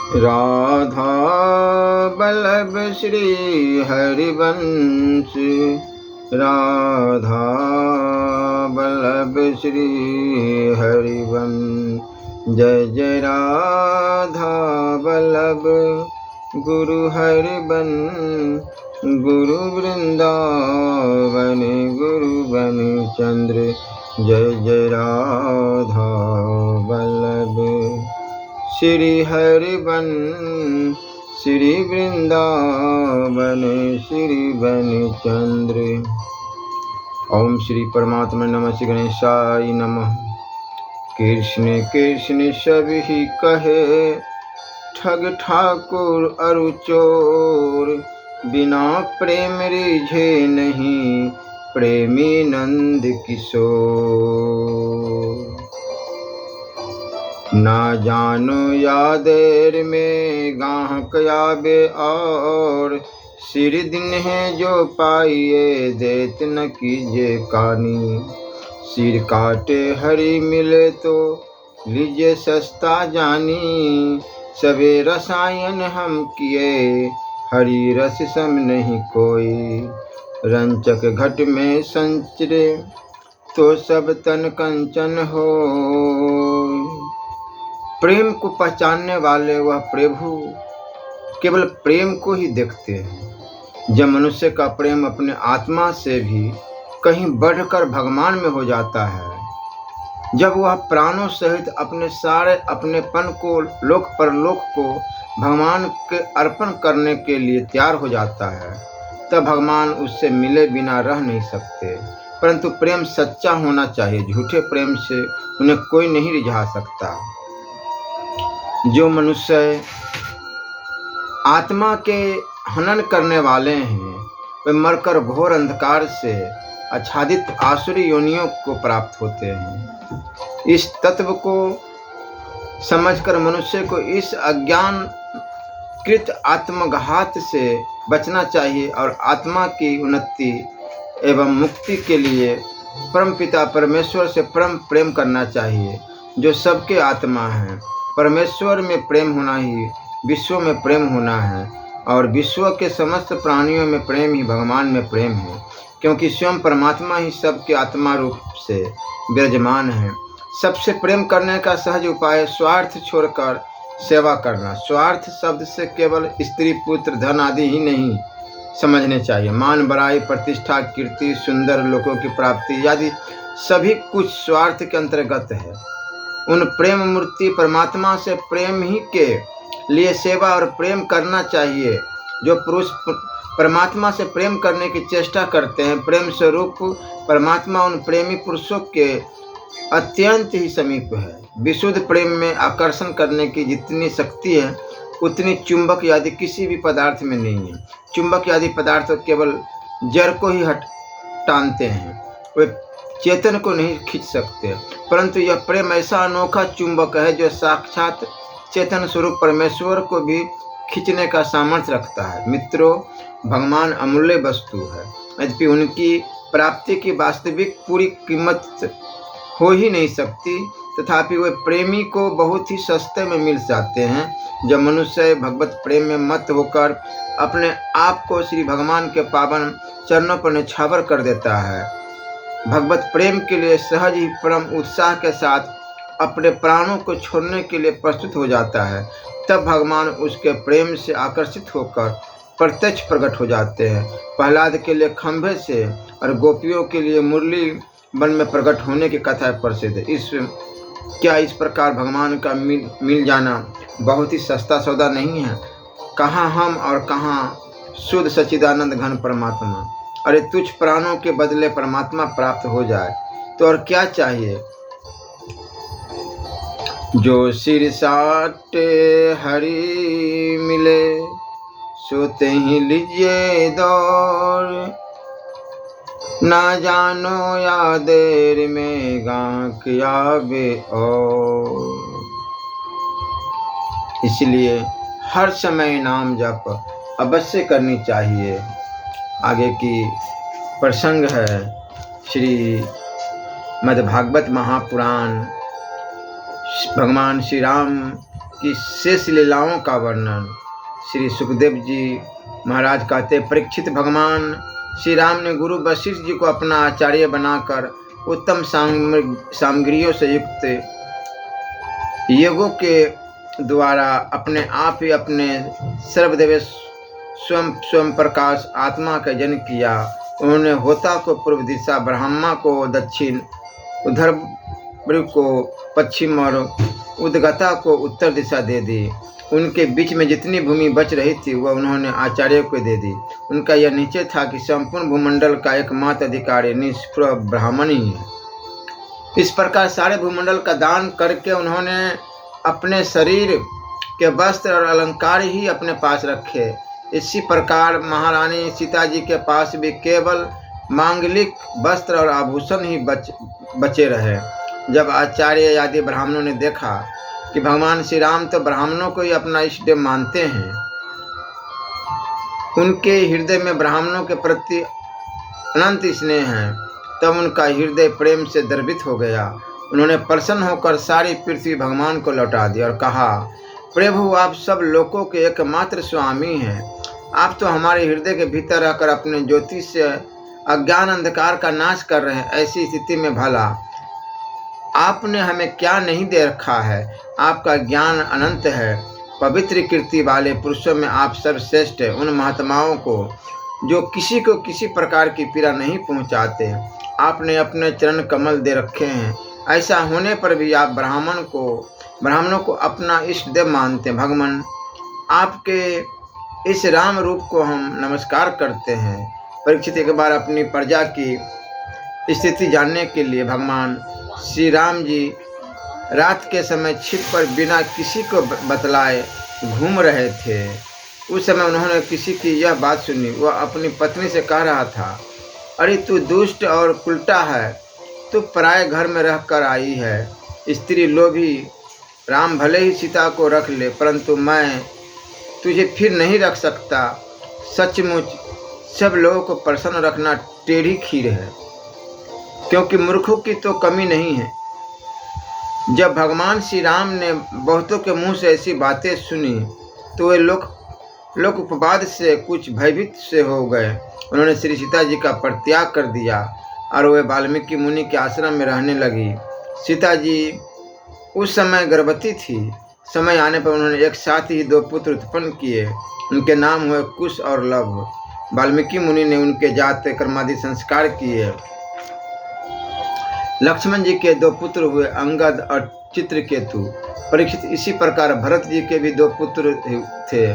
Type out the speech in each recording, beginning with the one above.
राधा बल्लभ श्री हरिवंश, राधा बल्लभ श्री हरिवंश। जय जय राधा बल्लभ गुरु हरिवंश, गुरु वृंदावन गुरु बन चंद्र। जय जय राधा बल्लभ श्री हरिवंश, श्री वृंदावन श्री बन चंद्र। ओम श्री परमात्मा नमः। श्री गणेशाय नमः। कृष्ण कृष्ण सभी कहे, ठग ठाकुर अरु चोर। बिना प्रेम रिझे नहीं, प्रेमी नंद किशोर। ना जानो या देर में गाहक आवे और, सिर दिन है जो पाइए देत न कीजिए कानी। सिर काटे हरी मिले तो लीजिए सस्ता जानी। सबे रसायन हम किए, हरी रस सम नहीं कोई। रंचक घट में संचरे तो सब तन कंचन हो। प्रेम को पहचानने वाले वह प्रभु केवल प्रेम को ही देखते हैं। जब मनुष्य का प्रेम अपने आत्मा से भी कहीं बढ़कर भगवान में हो जाता है, जब वह प्राणों सहित अपने सारे अपनेपन को लोक परलोक को भगवान के अर्पण करने के लिए तैयार हो जाता है, तब भगवान उससे मिले बिना रह नहीं सकते। परंतु प्रेम सच्चा होना चाहिए। झूठे प्रेम से उन्हें कोई नहीं रिझा सकता। जो मनुष्य आत्मा के हनन करने वाले हैं, वे मरकर घोर अंधकार से आच्छादित आसुरी योनियों को प्राप्त होते हैं। इस तत्व को समझकर मनुष्य को इस अज्ञान कृत आत्मघात से बचना चाहिए और आत्मा की उन्नति एवं मुक्ति के लिए परमपिता परमेश्वर से परम प्रेम करना चाहिए, जो सबके आत्मा है। परमेश्वर में प्रेम होना ही विश्व में प्रेम होना है, और विश्व के समस्त प्राणियों में प्रेम ही भगवान में प्रेम है, क्योंकि स्वयं परमात्मा ही सबके आत्मा रूप से विराजमान है। सबसे प्रेम करने का सहज उपाय स्वार्थ छोड़कर सेवा करना। स्वार्थ शब्द से केवल स्त्री पुत्र धन आदि ही नहीं समझने चाहिए। मान बड़ाई प्रतिष्ठा कीर्ति सुंदर लोगों की प्राप्ति आदि सभी कुछ स्वार्थ के अंतर्गत है। उन प्रेम मूर्ति परमात्मा से प्रेम ही के लिए सेवा और प्रेम करना चाहिए। जो पुरुष परमात्मा से प्रेम करने की चेष्टा करते हैं, प्रेम स्वरूप परमात्मा उन प्रेमी पुरुषों के अत्यंत ही समीप है। विशुद्ध प्रेम में आकर्षण करने की जितनी शक्ति है, उतनी चुंबक आदि किसी भी पदार्थ में नहीं है। चुंबक आदि पदार्थ केवल जड़ को ही टानते हैं, वे चेतन को नहीं खींच सकते। परंतु यह प्रेम ऐसा अनोखा चुंबक है जो साक्षात चेतन स्वरूप परमेश्वर को भी खींचने का सामर्थ्य रखता है। मित्रों, भगवान अमूल्य वस्तु है, यद्यपि उनकी प्राप्ति की वास्तविक पूरी कीमत हो ही नहीं सकती, तथापि वे प्रेमी को बहुत ही सस्ते में मिल जाते हैं। जब मनुष्य भगवत प्रेम में मत होकर अपने आप को श्री भगवान के पावन चरणों पर न्यौछावर कर देता है, भगवत प्रेम के लिए सहज ही परम उत्साह के साथ अपने प्राणों को छोड़ने के लिए प्रस्तुत हो जाता है, तब भगवान उसके प्रेम से आकर्षित होकर प्रत्यक्ष प्रकट हो जाते हैं। प्रहलाद के लिए खंभे से और गोपियों के लिए मुरली वन में प्रकट होने की कथा प्रसिद्ध है। इस प्रकार भगवान का मिल जाना बहुत ही सस्ता सौदा नहीं है। कहाँ हम और कहाँ शुद्ध सच्चिदानंद घन परमात्मा। अरे तुझ प्राणों के बदले परमात्मा प्राप्त हो जाए तो और क्या चाहिए। जो सिर साटे हरि मिले, सोते ही लीजिए दौड़। ना जानो या देर में गांक आवे और। इसलिए हर समय नाम जप अवश्य करनी चाहिए। आगे की प्रसंग है श्री मद्भागवत महापुराण। भगवान श्री राम की शेष लीलाओं का वर्णन। श्री सुखदेव जी महाराज कहते, परीक्षित, भगवान श्री राम ने गुरु वशिष्ठ जी को अपना आचार्य बनाकर उत्तम सामग्रियों से युक्त योगों के द्वारा अपने आप ही अपने सर्वदेव स्वयं प्रकाश आत्मा का जन्म किया। उन्होंने होता को पूर्व दिशा, ब्रह्मा को दक्षिण, उधर्व को पश्चिम और उद्गता को उत्तर दिशा दे दी। उनके बीच में जितनी भूमि बच रही थी वह उन्होंने आचार्य को दे दी। उनका यह निश्चय था कि संपूर्ण भूमंडल का एकमात्र अधिकारी निष्प्रह ब्राह्मण ही है। इस प्रकार सारे भूमंडल का दान करके उन्होंने अपने शरीर के वस्त्र और अलंकार ही अपने पास रखे। इसी प्रकार महारानी सीता जी के पास भी केवल मांगलिक वस्त्र और आभूषण ही बचे रहे। जब आचार्य आदि ब्राह्मणों ने देखा कि भगवान श्री राम तो ब्राह्मणों को ही अपना इष्ट देव मानते हैं, उनके हृदय में ब्राह्मणों के प्रति अनंत स्नेह है, तब उनका हृदय प्रेम से द्रवित हो गया। उन्होंने प्रसन्न होकर सारी पृथ्वी भगवान को लौटा दी और कहा, प्रभु, आप सब लोगों के एकमात्र स्वामी हैं। आप तो हमारे हृदय के भीतर रहकर अपने ज्योति से अज्ञान अंधकार का नाश कर रहे हैं। ऐसी स्थिति में भला आपने हमें क्या नहीं दे रखा है। आपका ज्ञान अनंत है। पवित्र कीर्ति वाले पुरुषों में आप सर्वश्रेष्ठ हैं। उन महात्माओं को जो किसी को किसी प्रकार की पीड़ा नहीं पहुंचाते, आपने अपने चरण कमल दे रखे हैं। ऐसा होने पर भी आप ब्राह्मणों को अपना इष्ट देव मानते हैं। भगवान, आपके इस राम रूप को हम नमस्कार करते हैं। परीक्षित एक बार अपनी प्रजा की स्थिति जानने के लिए भगवान श्री राम जी रात के समय छिप पर बिना किसी को बतलाए घूम रहे थे। उस समय उन्होंने किसी की यह बात सुनी। वह अपनी पत्नी से कह रहा था, अरे तू दुष्ट और उल्टा है, तू पराये घर में रह कर आई है। स्त्री लोभी, राम भले ही सीता को रख ले, परंतु मैं तुझे फिर नहीं रख सकता। सचमुच सब लोगों को प्रसन्न रखना टेढ़ी खीर है, क्योंकि मूर्खों की तो कमी नहीं है। जब भगवान श्री राम ने बहुतों के मुंह से ऐसी बातें सुनी तो वे लोग उपवाद से कुछ भयभीत से हो गए। उन्होंने श्री सीता जी का परित्याग कर दिया और वे वाल्मीकि मुनि के आश्रम में रहने लगी। सीता जी उस समय गर्भवती थी। समय आने पर उन्होंने एक साथ ही 2 पुत्र उत्पन्न किए। उनके नाम हुए कुश और लव। वाल्मीकि मुनि ने उनके जात कर्मादि संस्कार किए। लक्ष्मण जी के 2 पुत्र हुए, अंगद और चित्रकेतु। परीक्षित, इसी प्रकार भरत जी के भी 2 पुत्र थे,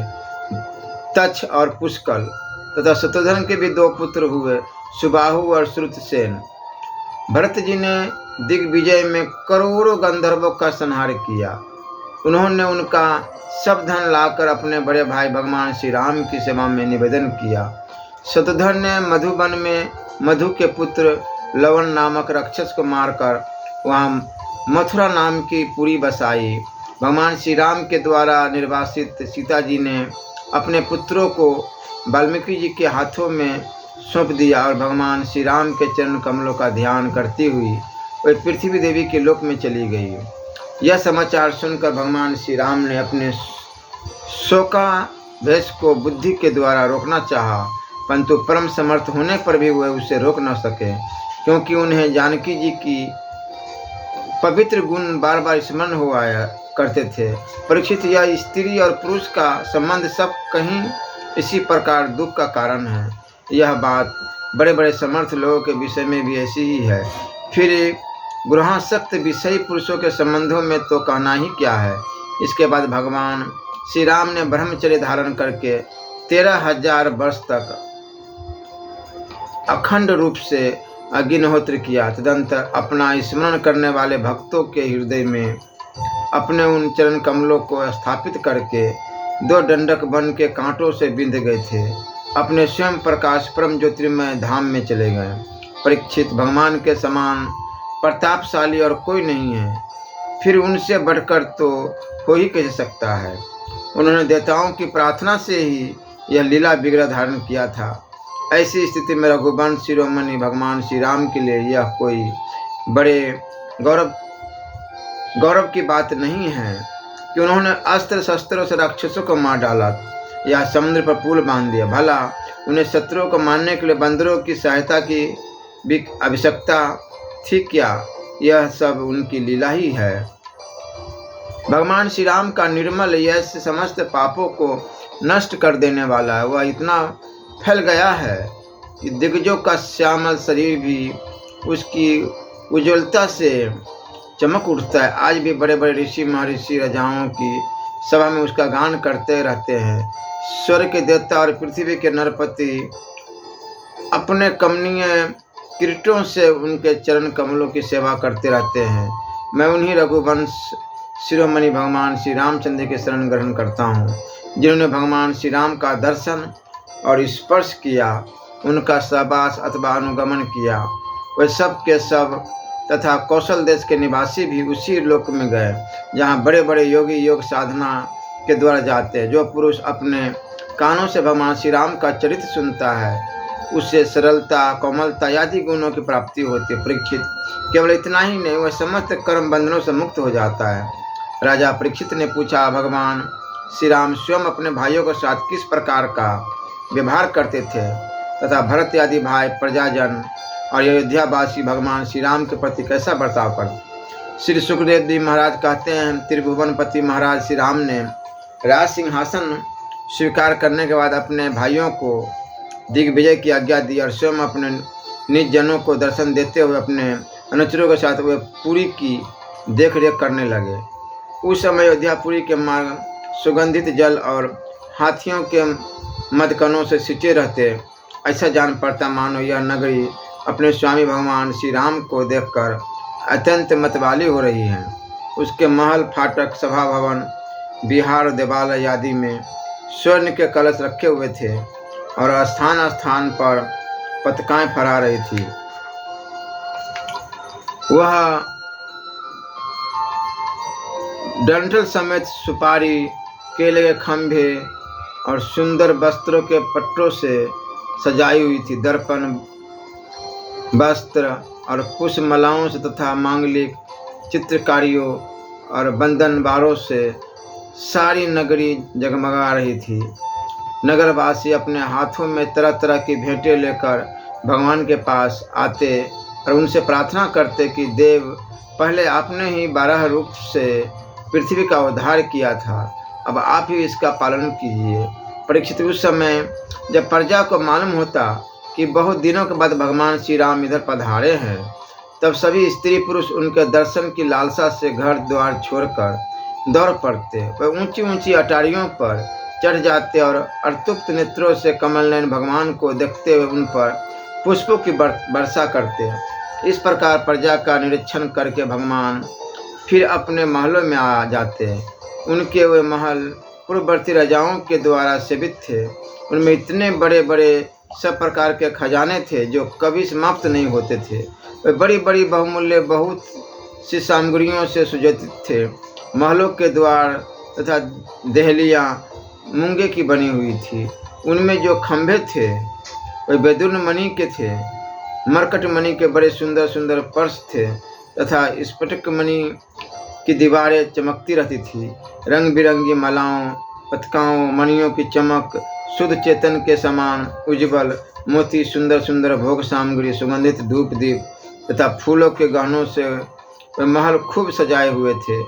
तक्ष और पुष्कल। तथा शत्रुघ्न के भी 2 पुत्र हुए, सुबाहु और श्रुतसेन। भरत जी ने दिग्विजय में करोड़ों गंधर्वों का संहार किया। उन्होंने उनका सब धन लाकर अपने बड़े भाई भगवान श्री राम की सेवा में निवेदन किया। शत्रुघ्न ने मधुबन में मधु के पुत्र लवण नामक राक्षस को मारकर वहाँ मथुरा नाम की पुरी बसाई। भगवान श्री राम के द्वारा निर्वासित सीता जी ने अपने पुत्रों को वाल्मीकि जी के हाथों में सौंप दिया और भगवान श्री राम के चरण कमलों का ध्यान करती हुई वह पृथ्वी देवी के लोक में चली गई। यह समाचार सुनकर भगवान श्री राम ने अपने शोकावेश को बुद्धि के द्वारा रोकना चाहा, परंतु परम समर्थ होने पर भी वह उसे रोक न सके, क्योंकि उन्हें जानकी जी की पवित्र गुण बार बार स्मरण हो आया करते थे। परीक्षित, यह स्त्री और पुरुष का संबंध सब कहीं इसी प्रकार दुख का कारण है। यह बात बड़े बड़े समर्थ लोगों के विषय में भी ऐसी ही है। फिर गृहासक्त विषयी पुरुषों के संबंधों में तो कहना ही क्या है। इसके बाद भगवान श्री राम ने ब्रह्मचर्य धारण करके 13,000 वर्ष तक अखंड रूप से अग्निहोत्र किया। तदंतर अपना स्मरण करने वाले भक्तों के हृदय में अपने उन चरण कमलों को स्थापित करके 2 दंडक बन के कांटों से बिंध गए थे, अपने स्वयं प्रकाश परम ज्योतिर्मय धाम में चले गए। परीक्षित, भगवान के समान प्रतापशाली और कोई नहीं है, फिर उनसे बढ़कर तो हो ही कैसे सकता है। उन्होंने देवताओं की प्रार्थना से ही यह लीला विग्रह धारण किया था। ऐसी स्थिति में रघुवंश शिरोमणि भगवान श्री राम के लिए यह कोई बड़े गौरव की बात नहीं है। कि उन्होंने अस्त्र शस्त्रों से राक्षसों को मार डाला या समुद्र पर पुल बांध दिया। भला उन्हें शत्रुओं को मारने के लिए बंदरों की सहायता की भी आवश्यकता थी क्या? यह सब उनकी लीला ही है। भगवान श्री राम का निर्मल यश समस्त पापों को नष्ट कर देने वाला है। वह इतना फैल गया है कि दिग्गजों का श्यामल शरीर भी उसकी उज्ज्वलता से चमक उठता है। आज भी बड़े बड़े ऋषि महर्षि राजाओं की सभा में उसका गान करते रहते हैं। स्वर्ग के देवता और पृथ्वी के नरपति अपने कमनीय किरीटों से उनके चरण कमलों की सेवा करते रहते हैं। मैं उन्हीं रघुवंश शिरोमणि भगवान श्री रामचंद्र के शरण ग्रहण करता हूँ, जिन्होंने भगवान श्री राम का दर्शन और स्पर्श किया, उनका सहवास अथवा अनुगमन किया। वे सब के सब तथा कौशल देश के निवासी भी उसी लोक में गए जहाँ बड़े बड़े योगी योग साधना के द्वारा जाते हैं। जो पुरुष अपने कानों से भगवान श्री राम का चरित्र सुनता है, उससे सरलता, कोमलता आदि गुणों की प्राप्ति होती है। परीक्षित, केवल इतना ही नहीं, वह समस्त कर्म बंधनों से मुक्त हो जाता है। राजा परीक्षित ने पूछा, भगवान श्री राम स्वयं अपने भाइयों के साथ किस प्रकार का व्यवहार करते थे तथा भरत आदि भाई, प्रजाजन और अयोध्यावासी भगवान श्री राम के प्रति कैसा बर्ताव करते? श्री सुखदेव जी महाराज कहते हैं, त्रिभुवनपति महाराज श्री राम ने राज सिंहासन स्वीकार करने के बाद अपने भाइयों को दिग्विजय की आज्ञा दी और स्वयं अपने निज जनों को दर्शन देते हुए अपने अनुचरों के साथ वे पुरी की देखरेख करने लगे। उस समय अयोध्यापुरी के मार्ग सुगंधित जल और हाथियों के मदकनों से सिंचे रहते। ऐसा जान पड़ता मानो यह नगरी अपने स्वामी भगवान श्री राम को देखकर अत्यंत मतवाली हो रही है। उसके महल, फाटक, सभा भवन, विहार, देवालय आदि में स्वर्ण के कलश रखे हुए थे और स्थान स्थान पर पताकाएं फहरा रही थी। वह डंठल समेत सुपारी, केले के खंभे और सुंदर वस्त्रों के पट्टों से सजाई हुई थी। दर्पण, वस्त्र और पुष्पमालाओं से तथा मांगलिक चित्रकारियों और बंधनवारों से सारी नगरी जगमगा रही थी। नगरवासी अपने हाथों में तरह तरह की भेंटें लेकर भगवान के पास आते और उनसे प्रार्थना करते कि देव, पहले आपने ही 12 रूप से पृथ्वी का उद्धार किया था, अब आप ही इसका पालन कीजिए। परीक्षित, उस समय जब प्रजा को मालूम होता कि बहुत दिनों के बाद भगवान श्री राम इधर पधारे हैं, तब सभी स्त्री पुरुष उनके दर्शन की लालसा से घर द्वार छोड़कर दौड़ पड़ते। वे ऊंची ऊंची अटारियों पर चढ़ जाते और अर्तुप्त नेत्रों से कमल नयन भगवान को देखते हुए उन पर पुष्पों की वर्षा करते। इस प्रकार प्रजा का निरीक्षण करके भगवान फिर अपने महलों में आ जाते। उनके वे महल पूर्ववर्ती राजाओं के द्वारा सेवित थे। उनमें इतने बड़े बड़े सब प्रकार के खजाने थे जो कभी समाप्त नहीं होते थे। वे बड़ी बड़ी बहुमूल्य बहुत सी सामग्रियों से सुसज्जित थे। महलों के द्वार तथा देहलियाँ मूंगे की बनी हुई थी। उनमें जो खंभे थे वे बैदुर्न मणि के थे। मरकट मणि के बड़े सुंदर सुंदर पर्स थे तथा स्फटिक मणि की दीवारें चमकती रहती थी। रंग बिरंगी मालाओं, पतकाओं, मणियों की चमक शुद्ध चेतन के समान उज्ज्वल, मोती, सुंदर सुंदर भोग सामग्री, सुगंधित धूप दीप तथा फूलों के गहनों से वे महल खूब सजाए हुए थे।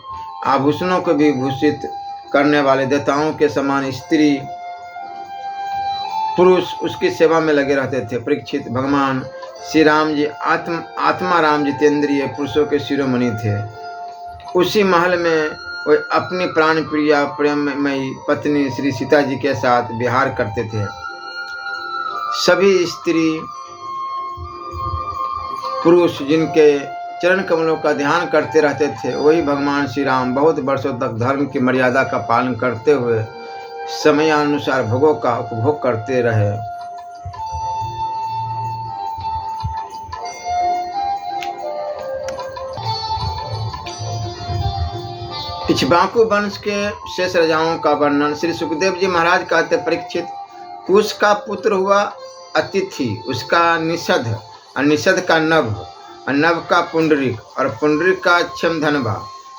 आभूषणों को भी भूषित करने वाले देवताओं के समान स्त्री पुरुष उसकी सेवा में लगे रहते थे। परीक्षित, भगवान श्री राम जी आत्मा राम जितेंद्रिय पुरुषों के शिरोमणि थे। उसी महल में वे अपनी प्राण प्रिया प्रेममयी पत्नी श्री सीता जी के साथ विहार करते थे। सभी स्त्री पुरुष जिनके चरण कमलों का ध्यान करते रहते थे, वही भगवान श्री राम बहुत वर्षों तक धर्म की मर्यादा का पालन करते हुए समयानुसार भोगों का उपभोग करते रहे। इक्ष्वाकु वंश के शेष राजाओं का वर्णन श्री सुखदेव जी महाराज कहते, परीक्षित, कुश का पुत्र हुआ अतिथि, उसका निषद, और निषद का नभ, नभ का पुंडरिक, और पुंडरिक का क्षमधनवा,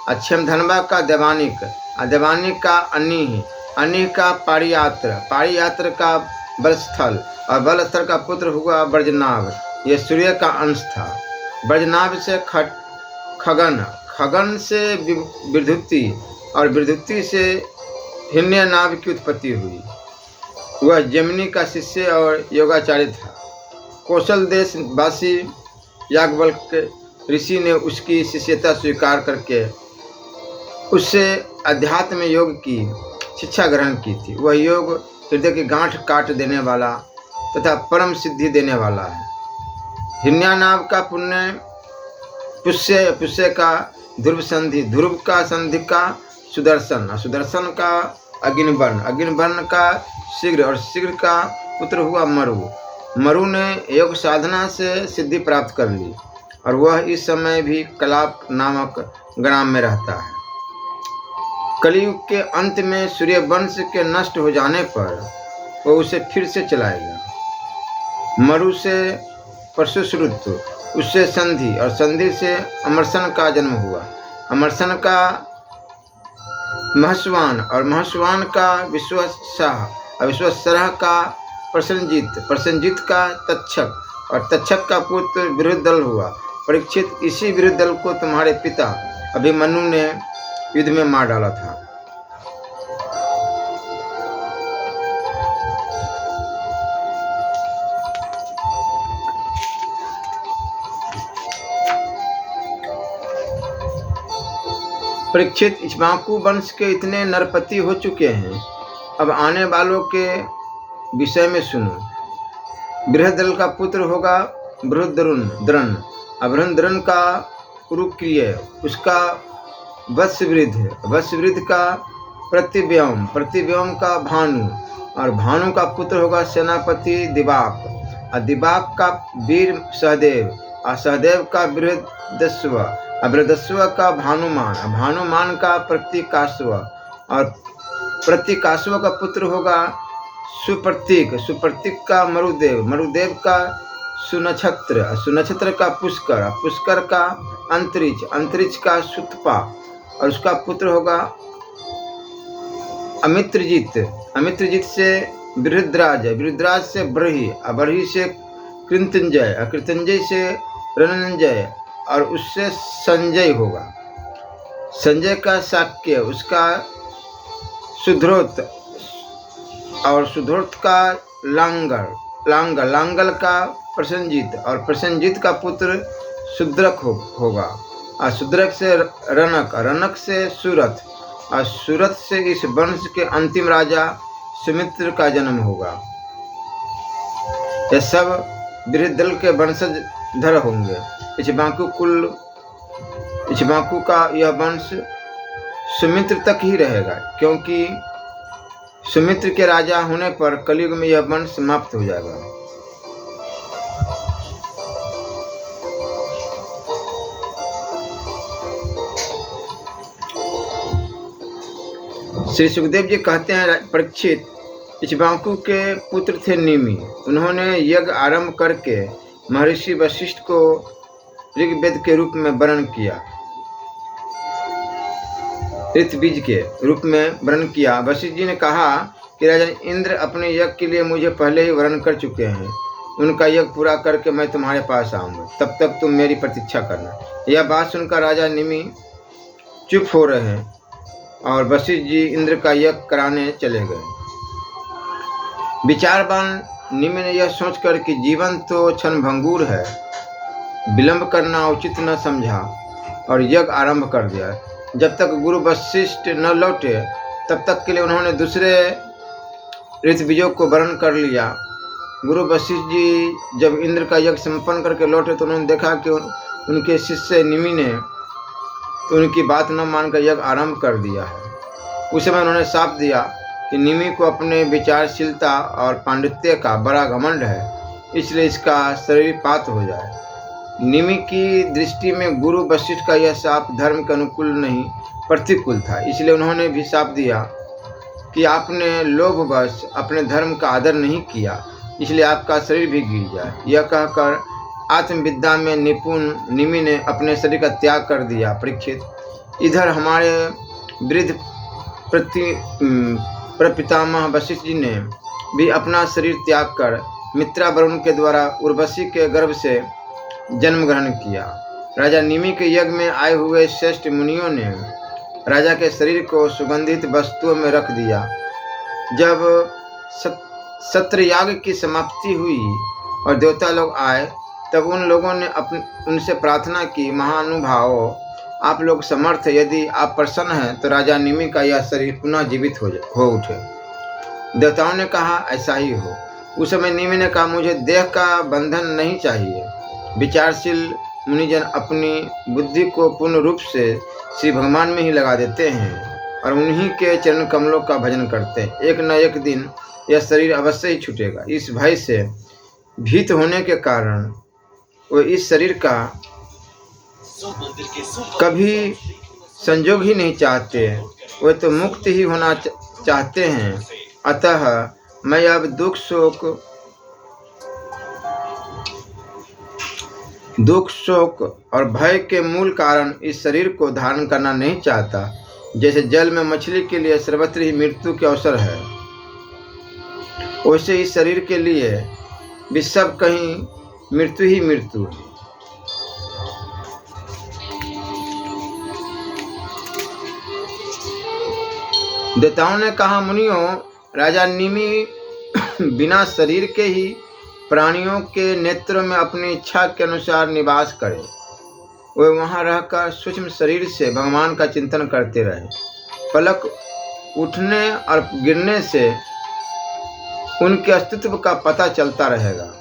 और क्षमधनवा का देवानिक, देवानी का अनिह, अनिह का पारियात्र, पारियात्र का बलस्थल और बलस्थल का पुत्र हुआ ब्रजनाभ। यह सूर्य का अंश था। ब्रजनाभ से खगन, खगन से विद्युति और विद्युति से हिरण्यनाभ की उत्पत्ति हुई। वह जमिनी का शिष्य और योगाचार्य था। कौशल देश वासी याज्ञवल्क्य ऋषि ने उसकी शिष्यता स्वीकार करके उससे अध्यात्म योग की शिक्षा ग्रहण की थी। वह योग हृदय की गांठ काट देने वाला तथा परम सिद्धि देने वाला है। हिरण्यानाभ का पुष्य, पुष्य का ध्रुव संधि, ध्रुव का संधि का सुदर्शन, सुदर्शन का अग्निवर्ण, अग्निवर्ण का शीघ्र और शीघ्र का पुत्र हुआ मरु। मरु ने योग साधना से सिद्धि प्राप्त कर ली और वह इस समय भी कलाप नामक ग्राम में रहता है। कलयुग के अंत में सूर्यवंश के नष्ट हो जाने पर वह उसे फिर से चलाएगा। मरु से परशुश्रुत, उससे संधि और संधि से अमरसन का जन्म हुआ। अमरसन का महस्वान और महस्वान का विश्वसाह और विश्वसराह का प्रसन्नजीत, प्रसन्नजीत का तक्षक और तक्षक का पुत्र विरुद्धदल हुआ। परीक्षित, इसी विरुद्धदल को तुम्हारे पिता अभिमन्यु ने युद्ध में मार डाला था। परीक्षित, इक्ष्वाकु वंश के इतने नरपति हो चुके हैं, अब आने वालों के विषय में सुनो। बृहदल का पुत्र होगा बृहद्रन, बृहद्रन का उरुक्रिय, उसका वत्सवृद्ध, वत्सवृद्ध का प्रतिव्योम, प्रतिव्योम का भानु और भानु का पुत्र होगा सेनापति दिवाक, और दिवाक का वीर सहदेव, और सहदेव का बृहदस्व, बृहदस्व का भानुमान, भानुमान का प्रतिकाश्व, और प्रतिकाश्व का पुत्र होगा सुप्रतीक, सुप्रतीक का मरुदेव, मरुदेव का सुनक्षत्र, सुनक्षत्र का पुष्कर, पुष्कर का अंतरिक्ष, अंतरिक्ष का सुतपा, और उसका पुत्र होगा अमित्रजीत, अमित्रजीत से वृद्धराज, वृद्धराज से बरही, बरही से कृतंजय, कृतंजय से रणंजय, और उससे संजय होगा। संजय का शाक्य, उसका सुध्रोत, और सुध्रोत का लांगल, लांगल, लांगल का प्रसन्नजीत, और प्रसन्नजीत का पुत्र शूद्रक होगा, और शूद्रक से रनक, रनक से सूरत, और सूरत से इस वंश के अंतिम राजा सुमित्र का जन्म होगा। ये सब बृहद्दल के वंशधर होंगे। इक्ष्वाकु का यह वंश सुमित्र तक ही रहेगा, क्योंकि सुमित्र के राजा होने पर कलयुग में यह वंश समाप्त हो जाएगा। श्री सुखदेव जी कहते हैं, परीक्षित, इक्ष्वाकु के पुत्र थे निमि। उन्होंने यज्ञ आरंभ करके महर्षि वशिष्ठ को ऋग्वेद के रूप में वर्णन किया, ऋतबीज के रूप में वर्णन किया। वशिष्ठ जी ने कहा कि राजा इंद्र अपने यज्ञ के लिए मुझे पहले ही वर्णन कर चुके हैं, उनका यज्ञ पूरा करके मैं तुम्हारे पास आऊँगा, तब तक तुम मेरी प्रतीक्षा करना। यह बात सुनकर राजा निमि चुप हो रहे हैं और वशिष्ठ जी इंद्र का यज्ञ कराने चले गए। विचारवान निमि ने यह सोचकर कि जीवन तो क्षणभंगुर है, विलंब करना उचित न समझा और यज्ञ आरंभ कर दिया। जब तक गुरु वशिष्ठ न लौटे तब तक के लिए उन्होंने दूसरे ऋतबीजों को वर्ण कर लिया। गुरु वशिष्ठ जी जब इंद्र का यज्ञ संपन्न करके लौटे तो उन्होंने देखा कि उनके शिष्य निमि ने तो उनकी बात न मानकर यज्ञ आरंभ कर दिया है। उस समय उन्होंने साफ दिया कि निमि को अपने विचारशीलता और पांडित्य का बड़ा घमंड है, इसलिए इसका शरीर पात हो जाए। निमि की दृष्टि में गुरु वशिष्ठ का यह शाप धर्म के अनुकूल नहीं प्रतिकूल था, इसलिए उन्होंने भी शाप दिया कि आपने लोभवश अपने धर्म का आदर नहीं किया, इसलिए आपका शरीर भी गिर जाए। यह कहकर आत्मविद्या में निपुण निमि ने अपने शरीर का त्याग कर दिया। परीक्षित, इधर हमारे वृद्ध प्रपितामह वशिष्ठ जी ने भी अपना शरीर त्याग कर मित्रा वरुण के द्वारा उर्वशी के गर्भ से जन्म ग्रहण किया। राजा निमि के यज्ञ में आए हुए श्रेष्ठ मुनियों ने राजा के शरीर को सुगंधित वस्तुओं में रख दिया। जब सत्रयाग की समाप्ति हुई और देवता लोग आए, तब उन लोगों ने उनसे प्रार्थना की, महानुभावों, आप लोग समर्थ, यदि आप प्रसन्न हैं तो राजा निमि का यह शरीर पुनः जीवित हो उठे। देवताओं ने कहा, ऐसा ही हो। उस समय निमि ने कहा, मुझे देह का बंधन नहीं चाहिए। विचारशील मुनिजन अपनी बुद्धि को पूर्ण रूप से श्री भगवान में ही लगा देते हैं और उन्हीं के चरण कमलों का भजन करते हैं। एक न एक दिन यह शरीर अवश्य ही छूटेगा। इस भय से भीत होने के कारण वो इस शरीर का कभी संयोग ही नहीं चाहते, वे तो मुक्त ही होना चाहते हैं। अतः मैं अब दुख शोक और भय के मूल कारण इस शरीर को धारण करना नहीं चाहता। जैसे जल में मछली के लिए सर्वत्र ही मृत्यु के अवसर है, वैसे इस शरीर के लिए भी सब कहीं मृत्यु ही मृत्यु है। देवताओं ने कहा, मुनियों, राजा निमि बिना शरीर के ही प्राणियों के नेत्रों में अपनी इच्छा के अनुसार निवास करे। वे वहां रहकर सूक्ष्म शरीर से भगवान का चिंतन करते रहे। पलक उठने और गिरने से उनके अस्तित्व का पता चलता रहेगा।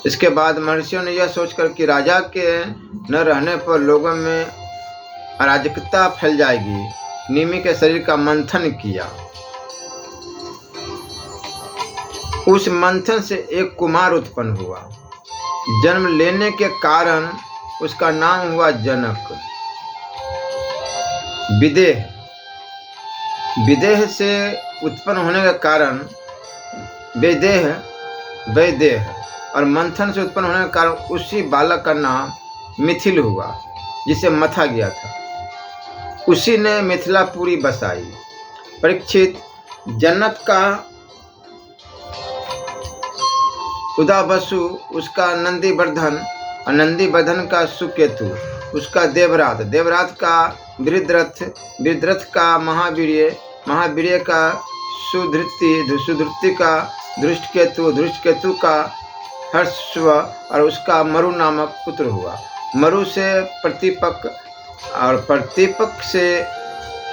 इसके बाद महर्षियों ने यह सोचकर कि राजा के न रहने पर लोगों में अराजकता फैल जाएगी, निमि के शरीर का मंथन किया। उस मंथन से एक कुमार उत्पन्न हुआ। जन्म लेने के कारण उसका नाम हुआ जनक। विदेह से उत्पन्न होने के कारण वैदेह और मंथन से उत्पन्न होने के कारण उसी बालक का नाम मिथिल हुआ, जिसे मथा गया था। उसी ने मिथिलापुरी बसाई। परीक्षित, जनक का उदावसु, उसका नंदीवर्धन और नंदीवर्धन का सुकेतु, उसका देवरात का वृद्धरथ का महावीर्य का सुधृति का धृष्टकेतु का हर्षव और उसका मरु नामक पुत्र हुआ। मरु से प्रतिपक और प्रतिपक से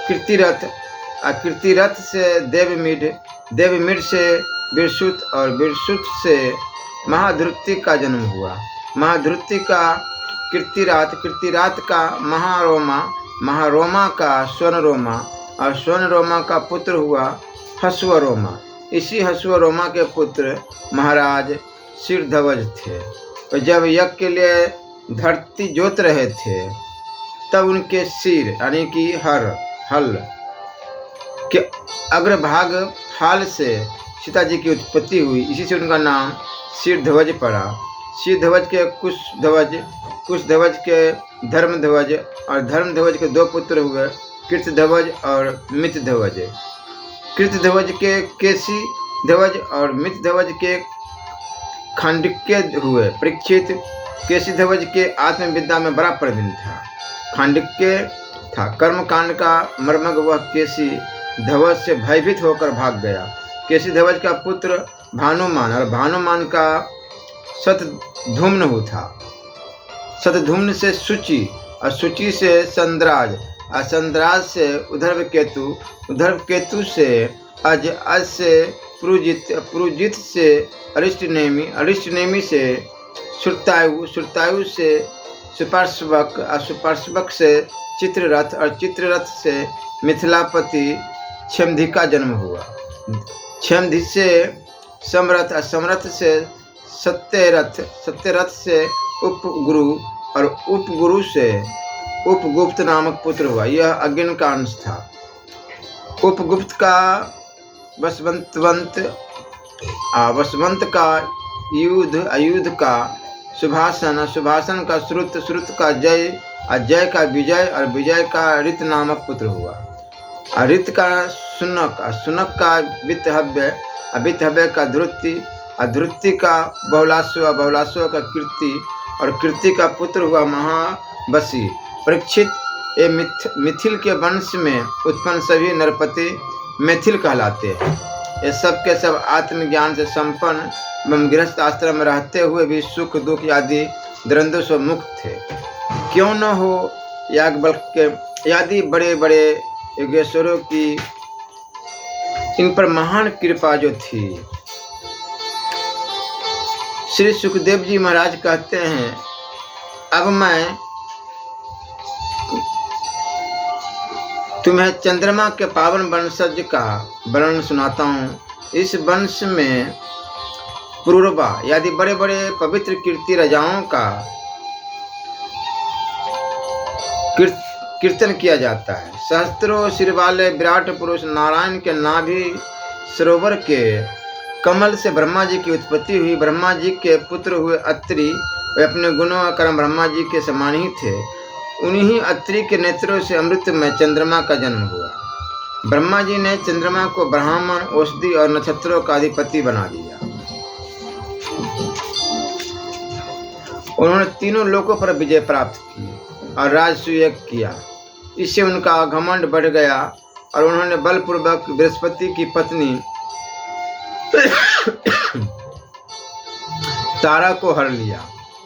कीर्तिरथ से देवमिड से विरसुत और विरसुत से महाधृति का जन्म हुआ। महाधृति का कीर्तिरात का महारोमा का स्वर्णरोमा और स्वर्णरोमा का पुत्र हुआ हस्वरोमा। इसी हस्वरोमा के पुत्र महाराज शीर्धवज थे। और जब यज्ञ के लिए धरती जोत रहे थे, तब उनके सिर यानी कि हल के अग्रभाग फाल से सीता जी की उत्पत्ति हुई। इसी से उनका नाम शीर्धवज पड़ा। शीर्धवज के कुशध्वज के धर्मध्वज और धर्मध्वज के दो पुत्र हुए, कीर्तिध्वज और मितध्वज। कीर्तिध्वज के केसी ध्वज और मितध्वज के खांडिक्य हुए। परीक्षित, केसीध्वज के आत्मविद्या में बड़ा प्रवीण था, खांडिक्य था। कर्मकांड का मर्मज्ञ वह केसी ध्वज से भयभीत होकर भाग गया। केसी ध्वज का पुत्र भानुमान और भानुमान का शतधूम्न था। शतधूम्न से शुचि और शुचि से संद्राज और संद्राज से उधर्वकेतु से अज से पुरुजित से अरिष्टनेमी से श्रुतायु से सुपार्श्वक और सुपार्श्वक से चित्ररथ और चित्ररथ से मिथिलापति क्षमधि का जन्म हुआ। क्षमधि से समरथ और समरथ से सत्यरथ से उपगुरु और उपगुरु से उपगुप्त नामक पुत्र हुआ। यह अग्नि का अंश था। उपगुप्त का वसवंत का अयुध का सुभाषण का श्रुत का जय और जय का विजय और विजय का ऋत नामक पुत्र हुआ। अरित का सुनक, सुनक का वित्तहव्य, अवित्तहव्य का ध्रुति, अध्रुति का बहुलास्व, बहुलास्व का कीर्ति, और कीर्ति का पुत्र हुआ महाबसी। परीक्षित, ये मिथिल के वंश में उत्पन्न सभी नरपति मैथिल कहलाते हैं। ये सब के सब आत्मज्ञान से संपन्न एवं गृहस्थ आश्रम में रहते हुए भी सुख दुख आदि द्वंद्व से मुक्त थे। क्यों न हो याज्ञवल्क्य के आदि बड़े बड़े योगेश्वरों की इन पर महान कृपा जो थी। श्री सुखदेव जी महाराज कहते हैं, अब मैं तुम्हें चंद्रमा के पावन वंशज का वर्णन सुनाता हूँ। इस वंश में पुरुरवा आदि बड़े बड़े पवित्र कीर्ति राजाओं का कीर्तन किया जाता है। सहस्त्रों सिर वाले विराट पुरुष नारायण के नाभि सरोवर के कमल से ब्रह्मा जी की उत्पत्ति हुई। ब्रह्मा जी के पुत्र हुए अत्रि, वे अपने गुणों और कर्म ब्रह्मा जी के समान ही थे। उन्हीं अत्रि के नेत्रों से अमृत में चंद्रमा का जन्म हुआ। ब्रह्मा जी ने चंद्रमा को ब्राह्मण, औषधि और नक्षत्रों का अधिपति बना दिया। उन्होंने तीनों लोकों पर विजय प्राप्त की और राजसूय किया। इससे उनका घमंड बढ़ गया और उन्होंने बलपूर्वक बृहस्पति की पत्नी तारा को हर लिया।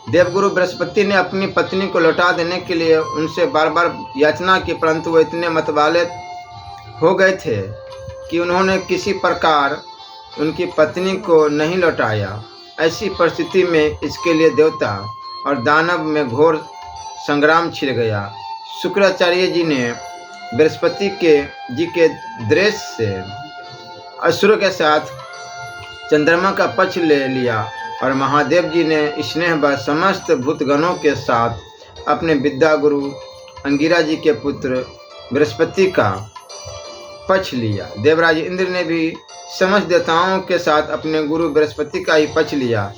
देवगुरु बृहस्पति ने अपनी पत्नी को लौटा देने के लिए उनसे बार बार याचना की, परंतु वे इतने मतवाले हो गए थे कि उन्होंने किसी प्रकार उनकी पत्नी को नहीं लौटाया। ऐसी परिस्थिति में इसके लिए देवता और दानव में घोर संग्राम छिड़ गया। शुक्राचार्य जी ने बृहस्पति जी के दृश्य से असुरों के साथ चंद्रमा का पक्ष ले लिया और महादेव जी ने स्नेह व समस्त भूतगणों के साथ अपने विद्या गुरु अंगिरा जी के पुत्र बृहस्पति का पक्ष लिया। देवराज इंद्र ने भी समस्त देवताओं के साथ अपने गुरु बृहस्पति का ही पक्ष लिया।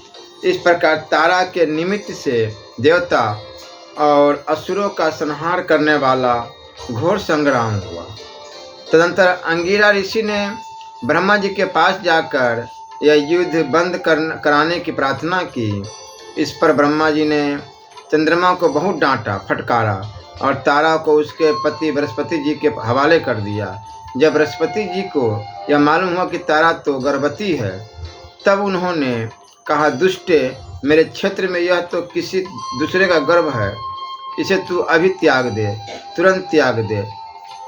इस प्रकार तारा के निमित्त से देवता और असुरों का संहार करने वाला घोर संग्राम हुआ। तदंतर अंगिरा ऋषि ने ब्रह्मा जी के पास जाकर यह युद्ध बंद कराने की प्रार्थना की। इस पर ब्रह्मा जी ने चंद्रमा को बहुत डांटा, फटकारा और तारा को उसके पति बृहस्पति जी के हवाले कर दिया। जब बृहस्पति जी को यह मालूम हुआ कि तारा तो गर्भवती है, तब उन्होंने कहा, दुष्टे, मेरे क्षेत्र में यह तो किसी दूसरे का गर्भ है, इसे तू अभी त्याग दे, तुरंत त्याग दे।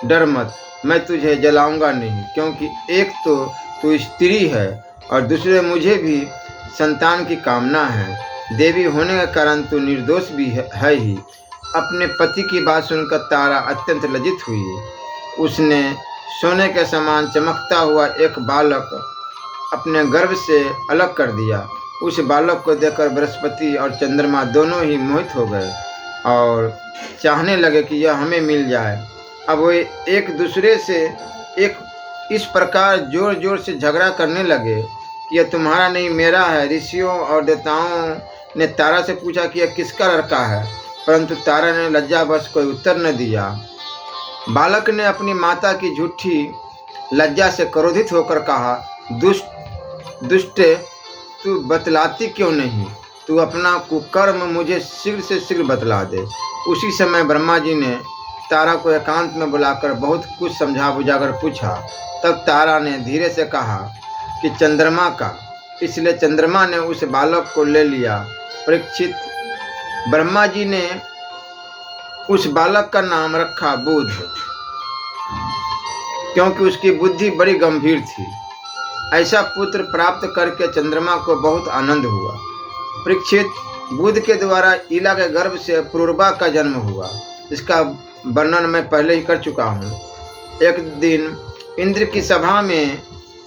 डर मत, मैं तुझे जलाऊंगा नहीं, क्योंकि एक तो तू स्त्री है और दूसरे मुझे भी संतान की कामना है। देवी होने के कारण तू निर्दोष भी है ही। अपने पति की बात सुनकर तारा अत्यंत लज्जित हुई। उसने सोने के समान चमकता हुआ एक बालक अपने गर्भ से अलग कर दिया। उस बालक को देखकर बृहस्पति और चंद्रमा दोनों ही मोहित हो गए और चाहने लगे कि यह हमें मिल जाए। अब वे एक दूसरे से इस प्रकार जोर जोर से झगड़ा करने लगे कि यह तुम्हारा नहीं मेरा है। ऋषियों और देवताओं ने तारा से पूछा कि यह किसका लड़का है, परंतु तारा ने लज्जावश कोई उत्तर न दिया। बालक ने अपनी माता की झूठी लज्जा से क्रोधित होकर कहा, दुष्टे, तू बतलाती क्यों नहीं? तू अपना कुकर्म मुझे शीघ्र से शीघ्र बतला दे। उसी समय ब्रह्मा जी ने तारा को एकांत में बुलाकर बहुत कुछ समझा बुझाकर पूछा। तब तारा ने धीरे से कहा कि चंद्रमा का, इसलिए चंद्रमा ने उस बालक को ले लिया। परीक्षित, ब्रह्मा जी ने उस बालक का नाम रखा बुध, क्योंकि उसकी बुद्धि बड़ी गंभीर थी। ऐसा पुत्र प्राप्त करके चंद्रमा को बहुत आनंद हुआ। परीक्षित, बुध के द्वारा इला के गर्भ से पुरुरवा का जन्म हुआ। इसका वर्णन मैं पहले ही कर चुका हूँ। एक दिन इंद्र की सभा में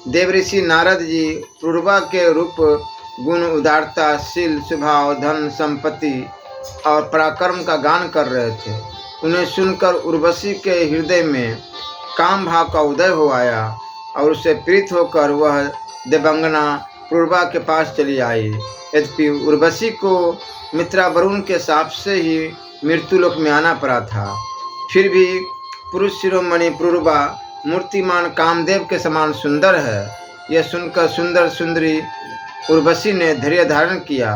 देवऋषि नारद जी पुरुरवा के रूप, गुण, उदारता, शील, स्वभाव, धन, संपत्ति और पराक्रम का गान कर रहे थे। उन्हें सुनकर उर्वशी के हृदय में काम भाव का उदय हो आया और उससे प्रीत होकर वह देवंगना पुरुरवा के पास चली आई। यद्यपि उर्वशी को मित्रा वरुण के शाप से ही मृत्युलोक में आना पड़ा था, फिर भी पुरुष शिरोमणि पुरुरवा मूर्तिमान कामदेव के समान सुंदर है। यह सुनकर सुंदर सुंदरी उर्वशी ने धैर्य धारण किया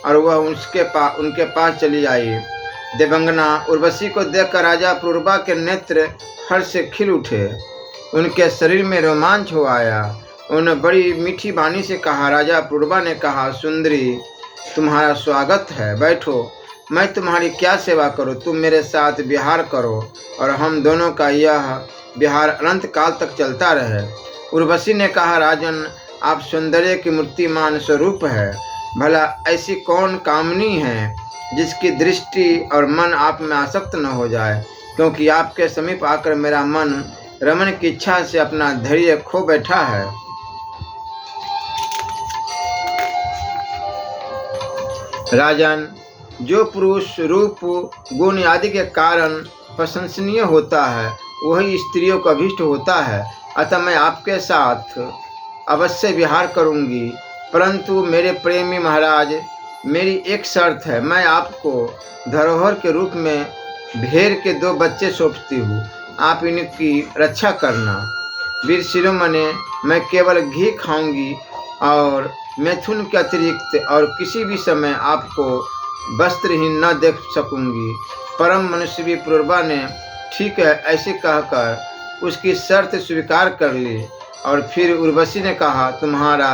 और वह उनके पास चली आई। देवंगना उर्वशी को देखकर राजा पुरूरवा के नेत्र हर्ष से खिल उठे। उनके शरीर में रोमांच हो आया। उन्होंने बड़ी मीठी वाणी से कहा। राजा पुरूरवा ने कहा, सुंदरी, तुम्हारा स्वागत है, बैठो। मैं तुम्हारी क्या सेवा करूं? तुम मेरे साथ विहार करो और हम दोनों का यह विहार अनंत काल तक चलता रहे। उर्वशी ने कहा, राजन, आप सौंदर्य की मूर्तिमान स्वरूप है। भला ऐसी कौन कामनी है जिसकी दृष्टि और मन आप में आसक्त न हो जाए? क्योंकि आपके समीप आकर मेरा मन रमन की इच्छा से अपना धैर्य खो बैठा है। राजन, जो पुरुष रूप गुण आदि के कारण प्रशंसनीय होता है वही स्त्रियों का अभीष्ट होता है। अतः मैं आपके साथ अवश्य विहार करूंगी, परंतु मेरे प्रेमी महाराज, मेरी एक शर्त है। मैं आपको धरोहर के रूप में भेड़ के 2 बच्चे सौंपती हूँ। आप इनकी रक्षा करना। वीर शिरोमणि, मैं केवल घी खाऊंगी और मैथुन के अतिरिक्त और किसी भी समय आपको वस्त्रहीन न देख सकूंगी। परम मनस्वी पुरूरवा ने ठीक है ऐसे कहकर उसकी शर्त स्वीकार कर ली। और फिर उर्वशी ने कहा, तुम्हारा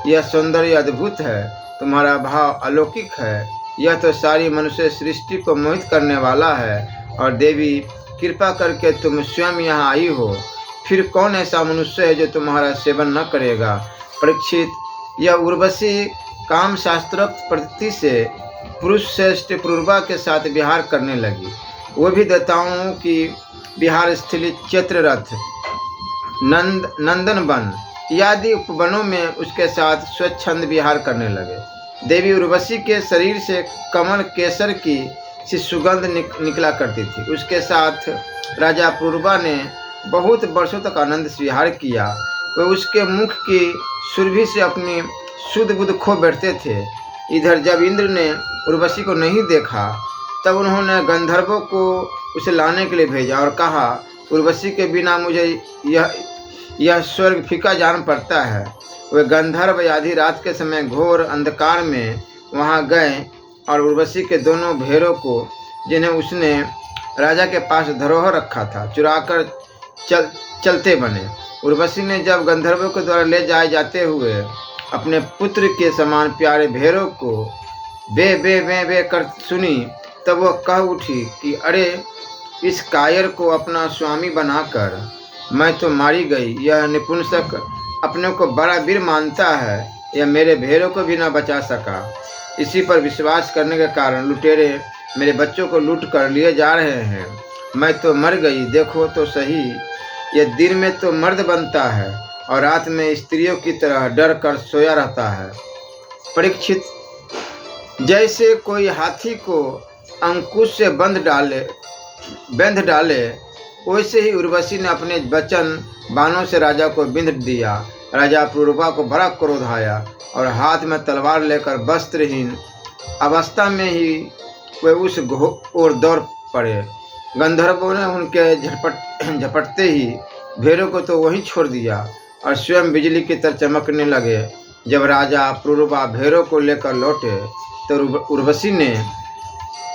यह सौंदर्य अद्भुत है, तुम्हारा भाव अलौकिक है, यह तो सारी मनुष्य सृष्टि को मोहित करने वाला है। और देवी, कृपा करके तुम स्वयं यहाँ आई हो। फिर कौन ऐसा मनुष्य है जो तुम्हारा सेवन न करेगा? परीक्षित, यह उर्वशी काम शास्त्रोक्त पद्धति से पुरुष श्रेष्ठ पुरूरवा के साथ विहार करने लगी। वो भी देवताओं की विहार स्थली चित्ररथ, नंदन वन इत्यादि उपवनों में उसके साथ स्वच्छंद विहार करने लगे। देवी उर्वशी के शरीर से कमल केसर की सी सुगंध निकला करती थी। उसके साथ राजा पुरूरवा ने बहुत वर्षों तक आनंद विहार किया। वे उसके मुख की सुरभि से अपनी शुद्ध बुद्ध खो बैठते थे। इधर जब इंद्र ने उर्वशी को नहीं देखा तब उन्होंने गंधर्वों को उसे लाने के लिए भेजा और कहा, उर्वशी के बिना मुझे यह स्वर्ग फीका जान पड़ता है। वे गंधर्व आधी रात के समय घोर अंधकार में वहां गए और उर्वशी के दोनों भेड़ों को, जिन्हें उसने राजा के पास धरोहर रखा था, चुराकर चलते बने। उर्वशी ने जब गंधर्वों के द्वारा ले जाए जाते हुए अपने पुत्र के समान प्यारे भेड़ों को बे बे बे बे कर सुनी, तब वह कह उठी कि अरे, इस कायर को अपना स्वामी बनाकर मैं तो मारी गई। यह निपुंसक अपने को बड़ा वीर मानता है, यह मेरे भेड़ों को भी न बचा सका। इसी पर विश्वास करने के कारण लुटेरे मेरे बच्चों को लूट कर लिए जा रहे हैं। मैं तो मर गई। देखो तो सही, यह दिन में तो मर्द बनता है और रात में स्त्रियों की तरह डर कर सोया रहता है। परीक्षित, जैसे कोई हाथी को अंकुश से बंध डाले वैसे ही उर्वशी ने अपने वचन बाणों से राजा को बिंध दिया। राजा पुरूरवा को बड़ा क्रोध आया और हाथ में तलवार लेकर वस्त्रहीन अवस्था में ही वे उस ओर दौड़ पड़े। गंधर्वों ने उनके झपटते ही भेड़ों को तो वहीं छोड़ दिया और स्वयं बिजली की तरह चमकने लगे। जब राजा पुरूरवा भेड़ों को लेकर लौटे तो उर्वशी ने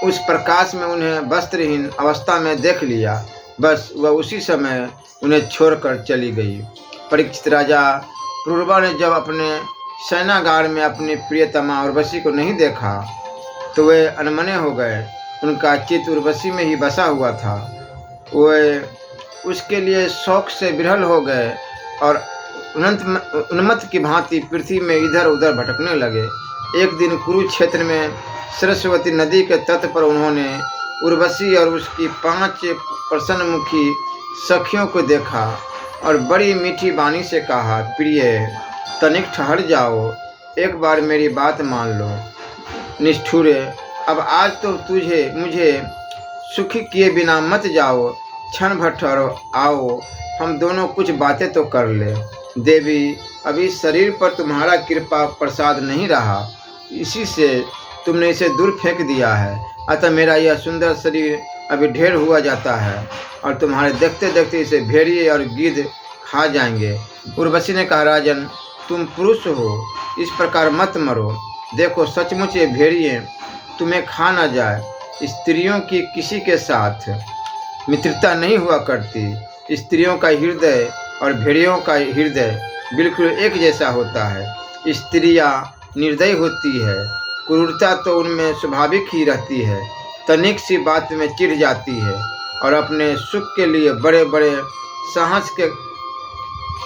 उस प्रकाश में उन्हें वस्त्रहीन अवस्था में देख लिया। बस वह उसी समय उन्हें छोड़कर चली गई। परीक्षित, राजा पुरूरवा ने जब अपने सेनागार में अपनी प्रियतमा उर्वशी को नहीं देखा तो वे अनमने हो गए। उनका चित्त उर्वशी में ही बसा हुआ था। वे उसके लिए शौक से विह्वल हो गए और उन्मत्त की भांति पृथ्वी में इधर उधर भटकने लगे। एक दिन कुरुक्षेत्र में सरस्वती नदी के तट पर उन्होंने उर्वशी और उसकी 5 प्रसन्नमुखी सखियों को देखा और बड़ी मीठी वाणी से कहा, प्रिय, तनिक ठहर जाओ, एक बार मेरी बात मान लो। निष्ठुरे, अब आज तो मुझे सुखी किए बिना मत जाओ, क्षण भर ठहरो, आओ हम दोनों कुछ बातें तो कर ले। देवी, अभी शरीर पर तुम्हारा कृपा प्रसाद नहीं रहा, इसी से तुमने इसे दूर फेंक दिया है। अतः मेरा यह सुंदर शरीर अभी ढेर हुआ जाता है और तुम्हारे देखते देखते इसे भेड़िए और गिद्ध खा जाएंगे। उर्वशी ने कहा, राजन, तुम पुरुष हो, इस प्रकार मत मरो। देखो, सचमुच ये भेड़िए तुम्हें खा ना जाए। स्त्रियों की किसी के साथ मित्रता नहीं हुआ करती। स्त्रियों का हृदय और भेड़ियों का हृदय बिल्कुल एक जैसा होता है। स्त्रियां निर्दयी होती है, क्रूरता तो उनमें स्वाभाविक ही रहती है। तनिक सी बात में चिढ़ जाती है और अपने सुख के लिए बड़े बड़े साहस के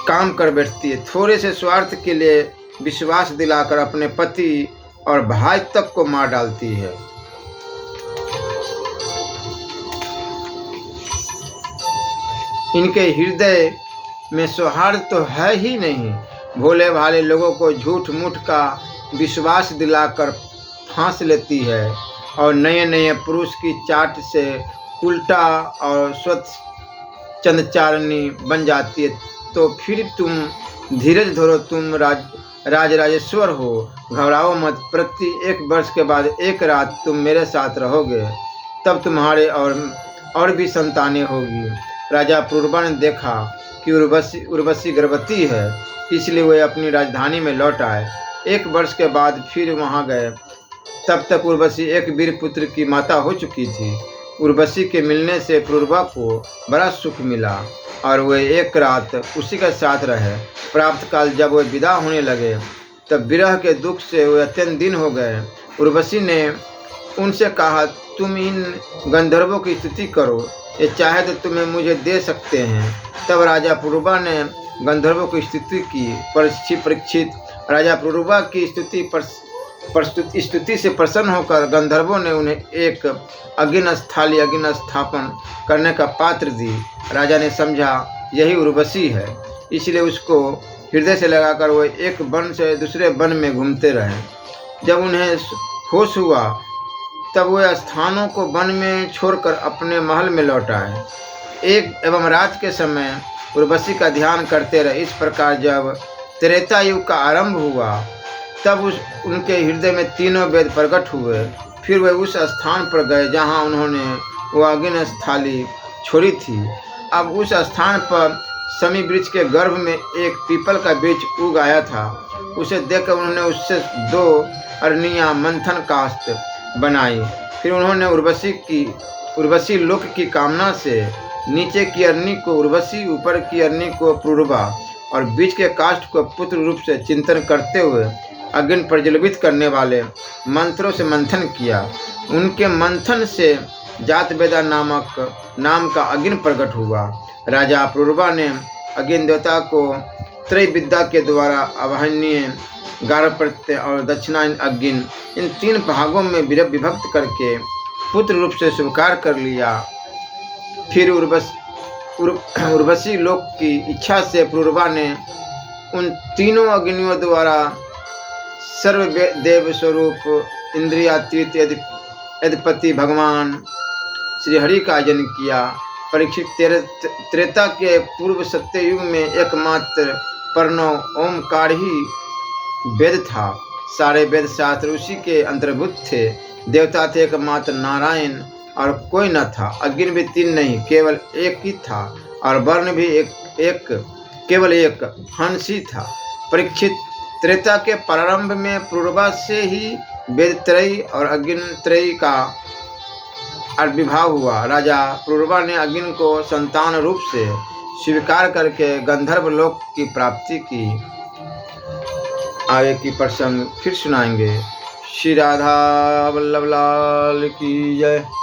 काम कर बैठती है। थोड़े से स्वार्थ के लिए विश्वास दिलाकर अपने पति और भाई तक को मार डालती है। इनके हृदय में सौहार्द तो है ही नहीं। भोले भाले लोगों को झूठ मूठ का विश्वास दिलाकर फांस लेती है और नए नए पुरुष की चाट से उल्टा और स्वच्छ चंदचारिणी बन जाती है। तो फिर तुम धीरज धरो, तुम राजराजेश्वर हो, घबराओ मत। प्रति 1 वर्ष के बाद एक रात तुम मेरे साथ रहोगे, तब तुम्हारे और भी संतानें होगी। राजा पुरूरवा ने देखा कि उर्वशी गर्भवती है, इसलिए वे अपनी राजधानी में लौट आए। 1 वर्ष के बाद फिर वहां गए। तब तक उर्वशी एक वीर पुत्र की माता हो चुकी थी। उर्वशी के मिलने से पुरूरवा को बड़ा सुख मिला और वे एक रात उसी के साथ रहे। प्राप्त काल जब वे विदा होने लगे, तब विरह के दुख से वे अत्यंत दिन हो गए। उर्वशी ने उनसे कहा, तुम इन गंधर्वों की स्तुति करो, ये चाहे तो तुम्हें मुझे दे सकते हैं। तब राजा पुरूरवा ने गंधर्वों की स्तुति की। परीक्षित, राजा पुरूरवा की स्तुति से प्रसन्न होकर गंधर्वों ने उन्हें एक अग्नि स्थापन करने का पात्र दी। राजा ने समझा यही उर्वशी है, इसलिए उसको हृदय से लगाकर वो एक वन से दूसरे वन में घूमते रहे। जब उन्हें होश हुआ, तब वे स्थानों को वन में छोड़कर अपने महल में लौट आए। एक एवं रात के समय उर्वशी का ध्यान करते रहे। इस प्रकार जब त्रेता युग का आरंभ हुआ, तब उनके हृदय में तीनों वेद प्रकट हुए। फिर वे उस स्थान पर गए जहाँ उन्होंने वो अग्नि स्थाली छोड़ी थी। अब उस स्थान पर समी वृक्ष के गर्भ में एक पीपल का वृक्ष उग आया था। उसे देखकर उन्होंने उससे 2 अरनियाँ मंथन काष्ठ बनाई। फिर उन्होंने उर्वशी लोक की कामना से नीचे की अरनी को उर्वशी, ऊपर की अरनी को पुरूरवा और बीच के काष्ठ को पुत्र रूप से चिंतन करते हुए अग्नि प्रज्वलित करने वाले मंत्रों से मंथन किया। उनके मंथन से जात वेदा नाम का अग्नि प्रकट हुआ। राजा पुरूरवा ने अग्नि देवता को त्रय विद्या के द्वारा आवाहनीय, गार्हपत्य और दक्षिणायन अग्नि, इन 3 भागों में विभक्त करके पुत्र रूप से स्वीकार कर लिया। फिर उर्वशी लोक की इच्छा से पुरूरवा ने उन तीनों अग्नियों द्वारा सर्वदेव स्वरूप इंद्रियातीत अधिपति भगवान श्रीहरि का जन्म किया। परीक्षित, त्रेता के पूर्व सत्ययुग में एकमात्र प्रणव ओमकार ही वेद था। सारे वेद शास्त्र उसी के अंतर्भूत थे। देवता थे एकमात्र नारायण और कोई न था। अग्नि भी 3 नहीं, केवल एक ही था और वर्ण भी केवल एक हंस ही था। परीक्षित, त्रेता के प्रारंभ में पुरूरवा से ही वेदत्रयी और अग्नित्रयी का आविर्भाव हुआ। राजा पुरूरवा ने अग्नि को संतान रूप से स्वीकार करके गंधर्व लोक की प्राप्ति की। आगे की प्रसंग फिर सुनाएंगे। श्री राधा वल्लभ लाल की जय।